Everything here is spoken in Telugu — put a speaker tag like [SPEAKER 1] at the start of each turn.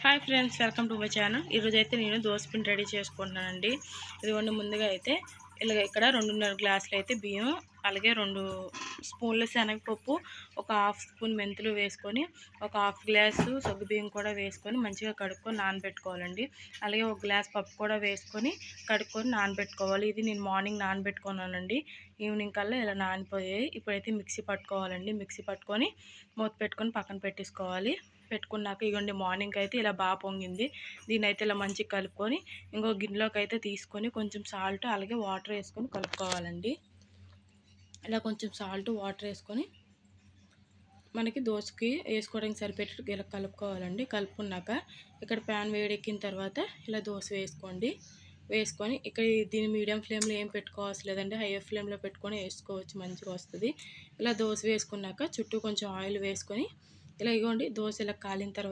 [SPEAKER 1] Hi friends, welcome to my channel. ఈరోజు అయితే నేను దోశ పిండి రెడీ చేసుకుంటున్నానండి. ఇదిగోండి, ముందుగా అయితే ఇక్కడ 2.5 గ్లాసులు అయితే బియ్యం, అలాగే 2 స్పూన్ల శనగపప్పు, ఒక హాఫ్ స్పూన్ మెంతులు వేసుకొని, ఒక హాఫ్ గ్లాసు సగ్గుబియ్యం కూడా వేసుకొని మంచిగా కడుక్కొని నానబెట్టుకోవాలండి. అలాగే ఒక గ్లాస్ పప్పు కూడా వేసుకొని కడుక్కొని నానబెట్టుకోవాలి. ఇది నేను మార్నింగ్ నానబెట్టుకున్నానండి. ఈవినింగ్ కల్లా ఇలా నానిపోయాయి. ఇప్పుడైతే మిక్సీ పట్టుకోవాలండి. మిక్సీ పట్టుకొని మూత పెట్టుకొని పక్కన పెట్టేసుకోవాలి. పెట్టుకున్నాక ఇగోండి, మార్నింగ్ అయితే ఇలా బాగా పొంగింది. దీన్ని అయితే ఇలా మంచిగా కలుపుకొని ఇంకో గిన్నెలోకి అయితే తీసుకొని కొంచెం సాల్ట్ అలాగే వాటర్ వేసుకొని కలుపుకోవాలండి. ఇలా కొంచెం సాల్ట్ వాటర్ వేసుకొని మనకి దోశకి వేసుకోవడానికి సరిపెట్టి ఇలా కలుపుకోవాలండి. కలుపుకున్నాక ఇక్కడ ప్యాన్ వేడెక్కిన తర్వాత ఇలా దోశ వేసుకోండి. వేసుకొని ఇక్కడ దీన్ని మీడియం ఫ్లేమ్లో ఏం పెట్టుకోవాల్సి లేదండి, హై ఫ్లేమ్లో పెట్టుకొని వేసుకోవచ్చు, మంచిగా వస్తుంది. ఇలా దోశ వేసుకున్నాక చుట్టూ కొంచెం ఆయిల్ వేసుకొని ఇలా ఇగోండి, దోశ ఇలా కాలిన తర్వాత